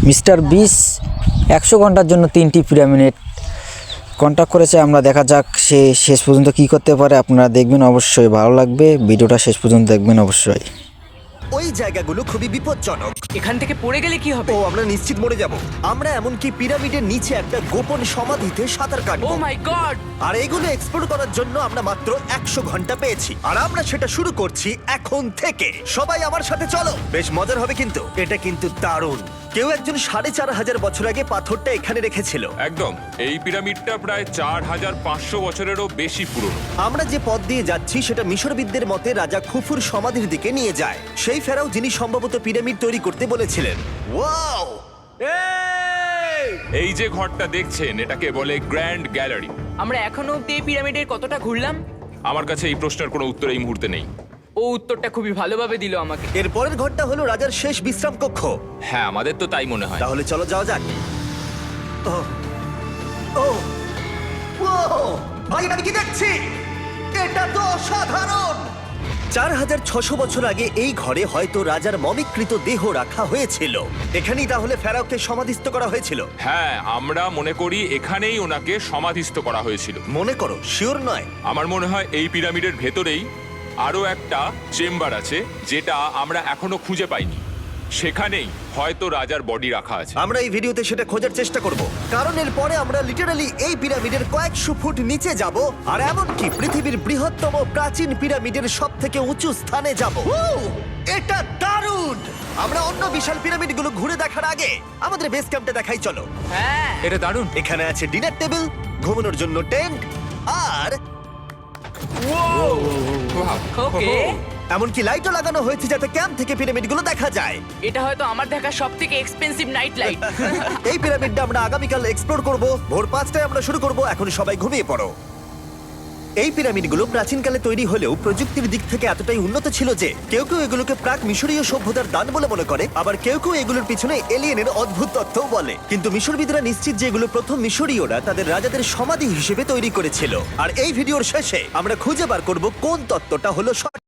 Mister বিস 100 ঘন্টার জন্য 3টি পিরামিড কন্ট্যাক্ট করেছে। আমরা দেখা যাক সে শেষ পর্যন্ত কি করতে পারে। আপনারা দেখবেন, অবশ্যই ভালো লাগবে। ভিডিওটা শেষ পর্যন্ত দেখবেন অবশ্যই। ওই জায়গাগুলো খুবই বিপজ্জনক। এখান থেকে পড়ে গেলে কি হবে? ও আমরা নিশ্চিত মরে যাব। আমরা এমনকি পিরামিডের নিচে একটা গোপন সমাধিতে সাঁতার ও কাটবো। মাই গড! আর এগুলো এক্সপ্লোর করার জন্য আমরা মাত্র 100 ঘন্টা পেয়েছি, আর আমরা সেটা শুরু করছি এখন থেকে। সবাই আমার সাথে চলো, বেশ মজার হবে কিন্তু। এটা কিন্তু দারুণ। কেউ একজন 4500 বছর আগে পাথরটা এখানে রেখেছিল। একদম, এই পিরামিডটা প্রায় 4500 বছরেরও বেশি পুরনো। আমরা যে পথ দিয়ে যাচ্ছি সেটা মিশরবিদদের মতে রাজা খুফুর সমাধির দিকে নিয়ে যায়, সেই ফেরাও যিনি সম্ভবত পিরামিড তৈরি করতে বলেছিলেন। ওয়াও! এই যে ঘরটা দেখছেন, এটাকে বলে গ্র্যান্ড গ্যালারি। আমরা এখনো অব্দি এই পিরামিডের কতটা ঘুরলাম? আমার কাছে এই প্রশ্নের কোনো উত্তর এই মুহূর্তে নেই। ও উত্তরটা খুবই ভালোভাবে দিল আমাকে। এর পরের ঘরটা হলো রাজার শেষ বিশ্রাম কক্ষ। হ্যাঁ, আমাদের তো তাই মনে হয়। তাহলে চলো যাওয়া যাক। ও ও ও ভাই, আমি কি দেখছি? এটা তো অসাধারণ। 4600 বছর আগে এই ঘরে হয়তো রাজার মমিকৃত দেহ রাখা হয়েছিল। এখানেই তাহলে ফেরাওকে সমাধিস্থ করা হয়েছিল। হ্যাঁ, আমরা মনে করি এখানেই ওনাকে সমাধিস্থ করা হয়েছিল। মনে করো, শিওর নয়। আমার মনে হয় এই পিরামিডের ভেতরেই আরো একটা চেম্বার আছে, যেটা আমরা এখনো খুঁজে পাইনি। সেখানেই হয়তো রাজার বডি রাখা আছে। আমরা এই ভিডিওতে সেটা খোঁজার চেষ্টা করব, কারণ এর পরে আমরা লিটারালি এই পিরামিডের কয়েকশো ফুট নিচে যাব, আর এমনকি পৃথিবীর বৃহত্তম প্রাচীন পিরামিডের সব থেকে উঁচু স্থানে যাব। এটা দারুণ! আমরা অন্য বিশাল পিরামিডগুলো ঘুরে দেখার আগে আমাদের বেস ক্যাম্পটা দেখাই চলো। হ্যাঁ, এটা দারুণ। এখানে আছে ডিনার টেবিল, ঘুমানোর জন্য টেন্ট, আর ওকে। এমনকি লাইটও লাগানো হয়েছে যাতে ক্যাম্প থেকে পিরামিডগুলো দেখা যায়। এটা হয়তো আমার দেখা সবথেকে এক্সপেন্সিভ নাইট লাইট। এই পিরামিডটা আমরা আগামীকাল এক্সপ্লোর করব। ভোর 5টায় আমরা শুরু করব। এখন সবাই ঘুমিয়ে পড়ো। এই পিরামিডগুলো প্রাচীনকালে তৈরি হলেও প্রযুক্তির দিক থেকে এতটাই উন্নত ছিল যে কেউ কেউ এগুলোকে প্রাক মিশরীয় সভ্যতার দান বলে মনে করে, আবার কেউ কেউ এগুলোর পিছনে এলিয়েনের অদ্ভুত তথ্যও বলে। কিন্তু মিশরবিদরা নিশ্চিত যে এগুলো প্রথম মিশরীয়রা তাদের রাজাদের সমাধি হিসেবে তৈরি করেছিল। আর এই ভিডিওর শেষে আমরা খুঁজে বার করব কোন তত্ত্বটা হলো সঠিক।